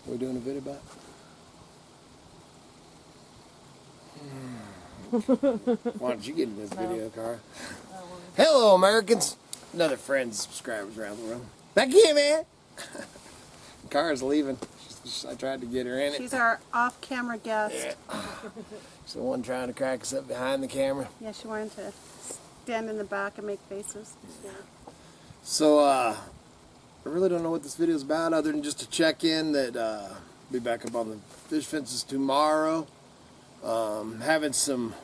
What are we doing a video about? Why don't you get in this video, Cara? Hello, Americans. Another friend, subscribers around the world. Back here, man. Cara's leaving. I tried to get her in it. She's our off-camera guest. Yeah. She's the one trying to crack us up behind the camera. Yeah, she wanted to stand in the back and make faces. Yeah. So, I really don't know what this video is about other than just to check in that be back up on the fish fences tomorrow. Having some,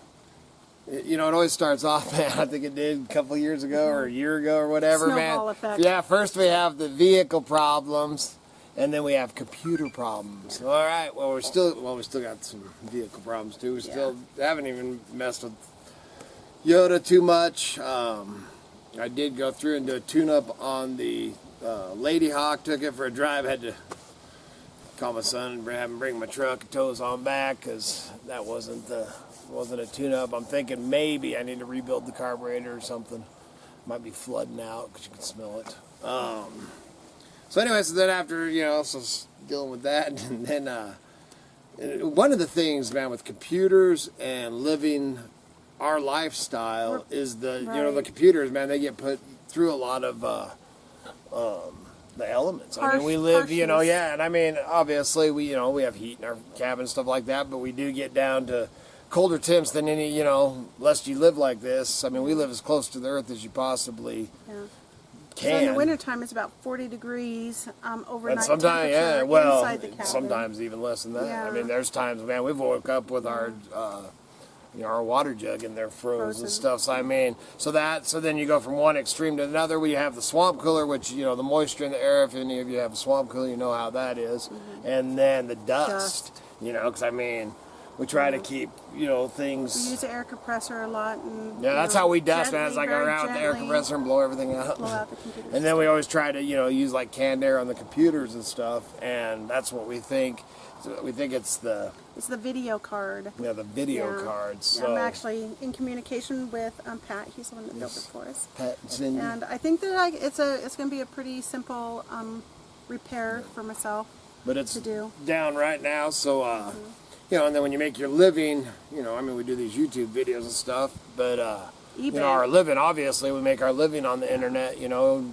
you know, it always starts off, man, I think it did a couple of years ago or a year ago or whatever, Snowball man. effect. Yeah, first we have the vehicle problems. And then we have computer problems. All right. Well, we still got some vehicle problems too. We still haven't even messed with Yoda too much. I did go through and do a tune-up on the Lady Hawk. Took it for a drive. Had to call my son and have him bring my truck and tow us on back because that wasn't a tune-up. I'm thinking maybe I need to rebuild the carburetor or something. Might be flooding out because you can smell it. So anyway, so then after, you know, so dealing with that, and then one of the things, man, with computers and living our lifestyle is the, you know, the computers, man, they get put through a lot of the elements. I mean, we live, you know, yeah, and I mean, obviously, we have heat in our cabin and stuff like that, but we do get down to colder temps than any, you know, lest you live like this. I mean, we live as close to the earth as you possibly can. So in the wintertime, it's about 40 degrees overnight. And sometimes, yeah, well, inside the cabin. sometimes even less than that. Yeah. I mean, there's times, man, we've woke up with our, you know, our water jug in there frozen and stuff. So I mean, so then you go from one extreme to another. We have the swamp cooler, which, you know, the moisture in the air. If any of you have a swamp cooler, you know how that is. And then the dust. You know, because I mean, we try to keep, you know, things. We use the air compressor a lot. And, yeah, that's how we dust, man. It's like go very around with the air compressor and blow everything out. Blow out the computer. And then we always try to, you know, use like canned air on the computers and stuff. And that's what we think. We think it's the video card. Yeah, the video cards. So. I'm actually in communication with Pat. He's the one that built it for us. Pat and Cindy. And I think that it's going to be a pretty simple repair for myself. But it's to do. Down right now, so you know. And then when you make your living, you know, I mean, we do these YouTube videos and stuff, but you know, our living, obviously, we make our living on the internet. You know,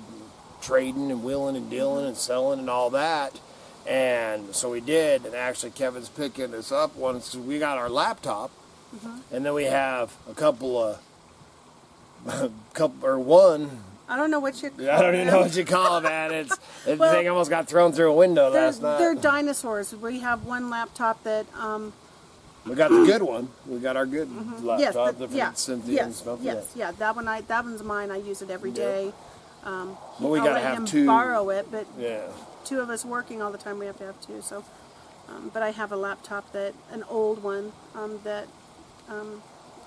trading and wheeling and dealing and selling and all that. And so we did, and actually Kevin's picking us up once we got our laptop, and then we have a couple or one. I don't know what you call I don't even know what you call it, man. The thing almost got thrown through a window last night. They're dinosaurs. We have one laptop that. We got the good one. We got our good laptop, Cynthia and stuff. Yeah. That one's mine. I use it every day. But we gotta have two. Borrow it, but yeah. Two of us working all the time, we have to have two. So, but I have a laptop an old one that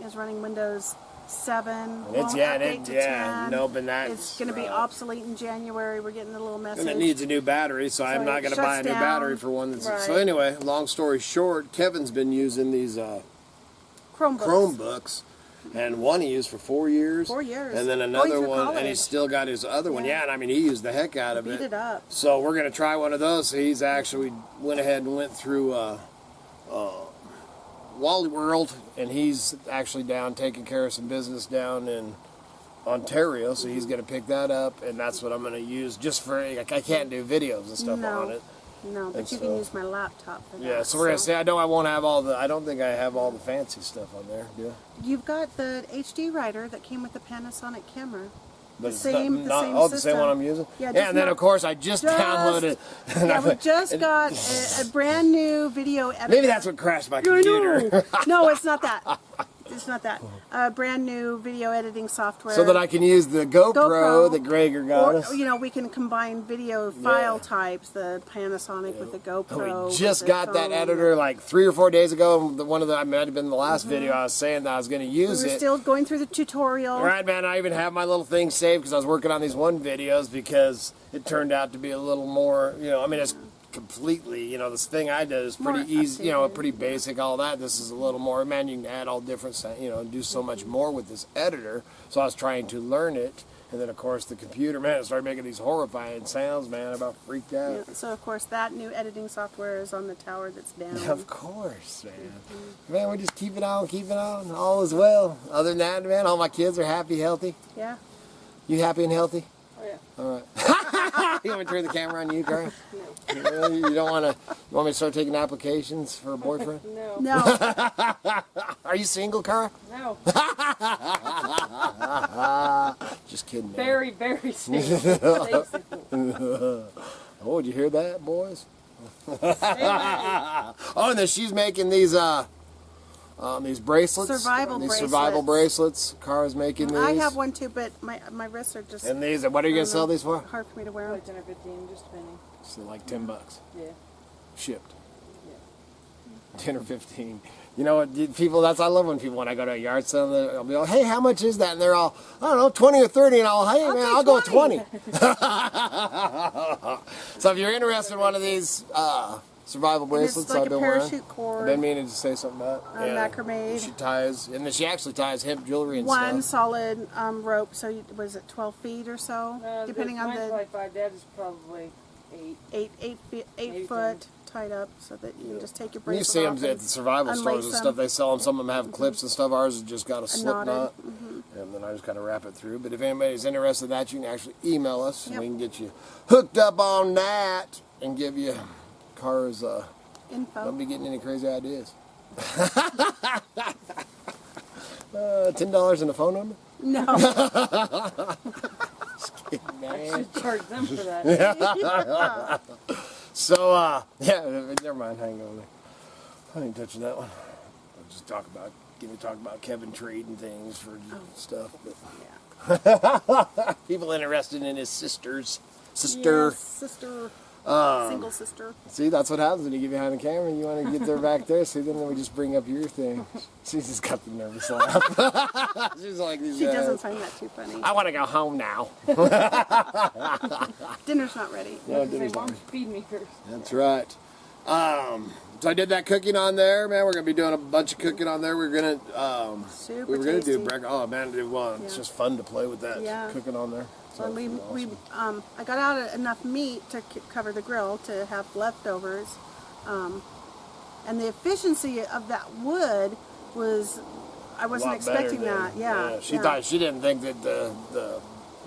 is running Windows 7. And it's nope, and that's it's going to be obsolete in January. We're getting a little message. And it needs a new battery, so I'm not going to buy a new battery for one. That's, So anyway, long story short, Kevin's been using these Chromebooks. And one he used for 4 years. 4 years. And then another one, college. and he's still got his other one. Yeah, and I mean, he used the heck out of it. Beat it up. So we're going to try one of those. So he's actually went ahead and went through Wally World, and he's actually down taking care of some business down in Ontario. So he's going to pick that up, and that's what I'm going to use just for, I can't do videos and stuff on it. No, but you can use my laptop for that. Yeah, so we're going to say, I don't think I have all the fancy stuff on there, do you? You've got the HD writer that came with the Panasonic camera. But the same system. The same one I'm using? Yeah, and then, of course, I just downloaded... Yeah, we just got a brand new video editor. Maybe that's what crashed my computer. No, it's not that. It's not that. Brand new video editing software. So that I can use the GoPro that Gregor got us. You know, we can combine video file types, the Panasonic with the GoPro. We just got that editor like 3 or 4 days ago. I might have been the last video I was saying that I was going to use it. We're still going through the tutorial. Right, man. I even have my little thing saved because I was working on these videos because it turned out to be a little more, you know, I mean, it's completely, you know, this thing I did is pretty easy, you know, pretty basic, all that. This is a little more, man, you can add all different, you know, do so much more with this editor. So I was trying to learn it, And then, of course, the computer, man, it started making these horrifying sounds, man. I about freaked out. Yeah, so, of course, that new editing software is on the tower that's down. Of course, man. Man, we just keep it on, all is well. Other than that, man, all my kids are happy, healthy. Yeah. You happy and healthy? Oh, yeah. All right. You want me to turn the camera on you, Cara? No. You don't want to, you want me to start taking applications for a boyfriend? No. No. Are you single, Cara? No. Just kidding, man. Very, very single. Oh, did you hear that, boys? Oh, and then she's making these bracelets. Survival bracelets. Cara's making these. I have one too, but my wrists are just. And these, what are you going to sell these for? Hard for me to wear them. Like 10 or 15, just depending. So like $10. Yeah. Shipped. Yeah. 10 or 15. You know what, people, I love when people, when I go to a yard sale, I'll be like, hey, how much is that? And they're all, I don't know, 20 or 30. And I'll go with 20. So if you're interested in one of these survival bracelets, I've been been wearing. Parachute cord. I've been meaning to say something about it. Macrame. She ties, and then she actually ties hemp jewelry and One stuff. solid rope, so was it 12 feet or so? Depending on mine's the like 5. That is probably 8. 8 foot tied up so that you can just take your You bracelet see them off at the survival stores and stuff. They sell them. Some of them have clips and stuff. Ours has just got a slip knot. And then I just kind of wrap it through. But if anybody's interested in that, you can actually email us. And we can get you hooked up on that and give you Cara's info. Don't be getting any crazy ideas. $10 in the phone number? No. Just kidding, man. I should charge them for that. So, yeah, never mind. Hang on there. I ain't touching that one. I'll just talk about Kevin trading things for stuff. But people interested in his sister. Yes, sister. Single sister. See, that's what happens when you get behind the camera and you want to get there back there. See, then we just bring up your thing. She's just got the nervous laugh. She's like, she doesn't find that too funny. I want to go home now. Dinner's not ready. No, dinner's Mom, not. feed me first. That's right. So I did that cooking on there, man. We're gonna be doing a bunch of cooking on there. We're gonna Super we were gonna tasty. do breakfast. Oh man, it's just fun to play with that cooking on there. So Well, I got out enough meat to cover the grill to have leftovers, and the efficiency of that wood was, I wasn't expecting that. Yeah. She thought, she didn't think that the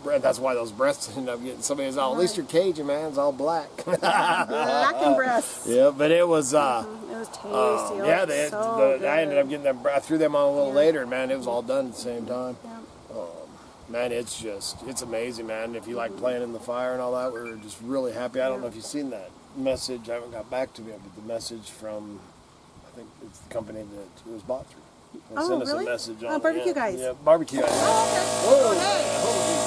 bread. That's why those breasts ended up getting. Somebody was all, at least your Cajun, man, it's all black. Black and breasts. Yeah, but it was. It was tasty. I ended up getting them. I threw them on a little later, man. It was all done at the same time. Yeah. Man, it's amazing, man. If you like playing in the fire and all that, we're just really happy. I don't know if you've seen that message. I haven't got back to me yet, but the message from, I think it's the company that it was bought through. They sent us really? a message on Barbecue Guys. Yeah, Barbecue Guys. Oh, okay. Holy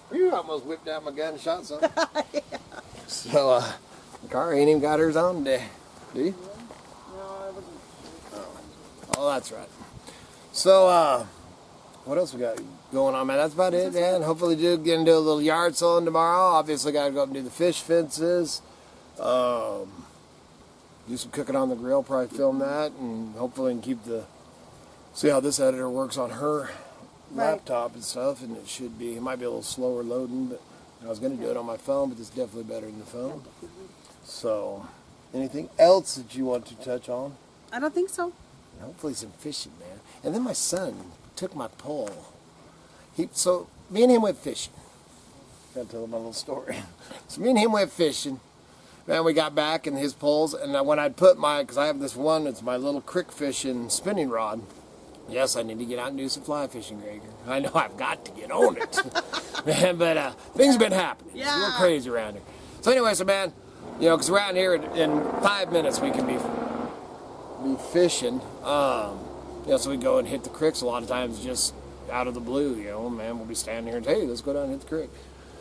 crap. You almost whipped out my gun and shot something. So, the car ain't even got hers on today. Do you? Oh, that's right. So, what else we got going on, man? That's about it, man. Hopefully get into a little yard selling tomorrow. Obviously, got to go up and do the fish fences. Do some cooking on the grill, probably film that, and hopefully can see how this editor works on her laptop and stuff, and it might be a little slower loading, but I was going to do it on my phone, but it's definitely better than the phone. So, anything else that you want to touch on? I don't think so. Hopefully some fishing, man. And then my son took my pole. So me and him went fishing. Gotta tell him my little story. So me and him went fishing. Man, we got back and his poles, and when I'd put because I have this one, it's my little crick fishing spinning rod. Yes, I need to get out and do some fly fishing, Gregor. I know I've got to get on it. Man, but things have been happening. It's a little crazy around here. So anyway, man, because around here in 5 minutes we can be fishing. So we go and hit the creeks a lot of times just out of the blue, man, we'll be standing here and hey, let's go down and hit the creek.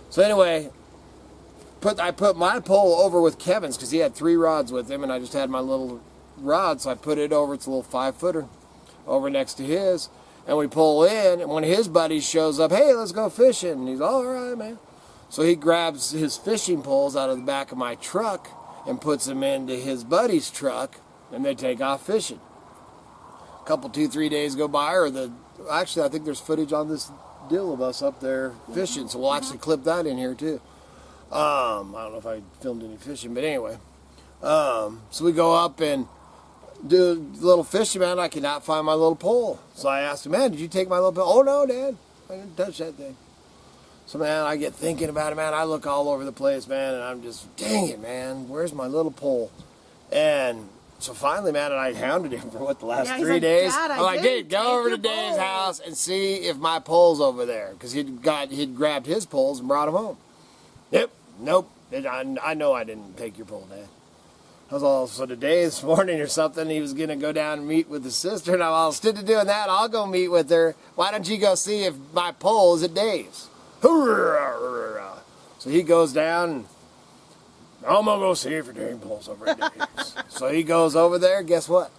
So anyway, I put my pole over with Kevin's because he had 3 rods with him and I just had my little rod, so I put it over, it's a little 5-footer, over next to his, and we pull in, and one of his buddies shows up, hey, let's go fishing, and he's all right, man. So he grabs his fishing poles out of the back of my truck and puts them into his buddy's truck, and they take off fishing. a couple, 2-3 days go by, or actually I think there's footage on this deal of us up there fishing, so we'll actually clip that in here too. I don't know if I filmed any fishing, but anyway. So we go up and do a little fishing, man. I cannot find my little pole. So I asked him, man, did you take my little pole? Oh, no, Dad. I didn't touch that thing. So, man, I get thinking about it, man. I look all over the place, man, and I'm just, dang it, man. Where's my little pole? And so finally, man, and I hounded him for the last 3 like, days. "Dad, I'm like, dude, go over to your Dave's pole." house and see if my pole's over there. Because he'd grabbed his poles and brought them home. Yep, nope. I know I didn't take your pole, Dad. I was all, so today, this morning or something, he was going to go down and meet with his sister. And I'm all, instead of doing that, I'll go meet with her. Why don't you go see if my pole is at Dave's? So he goes down, and I'm going to go see if your dang pole's over at Dave's. So he goes over there, guess what?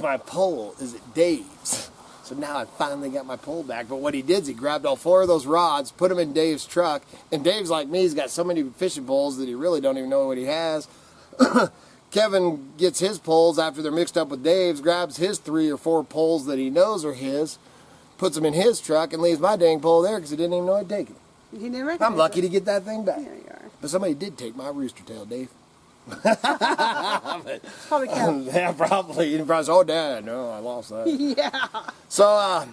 My pole is at Dave's. So now I finally got my pole back. But what he did is he grabbed all 4 of those rods, put them in Dave's truck. And Dave's like me, he's got so many fishing poles that he really don't even know what he has. Kevin gets his poles after they're mixed up with Dave's, grabs his 3 or 4 poles that he knows are his, puts them in his truck, and leaves my dang pole there because he didn't even know I'd taken it. He didn't recognize I'm lucky it. to get that thing back. Yeah, you are. But somebody did take my rooster tail, Dave. Probably Kev. Yeah, probably. You probably said, oh, Dad, no, I lost that. Yeah. So,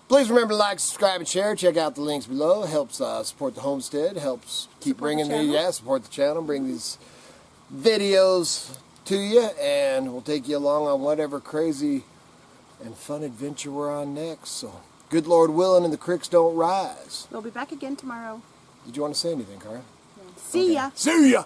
please remember to like, subscribe, and share. Check out the links below. It helps support the homestead. Helps keep bringing support the channel, bring these videos to you, and we'll take you along on whatever crazy and fun adventure we're on next. So, good Lord willing, and the creeks don't rise. We'll be back again tomorrow. Did you want to say anything, Cara? See ya. See ya!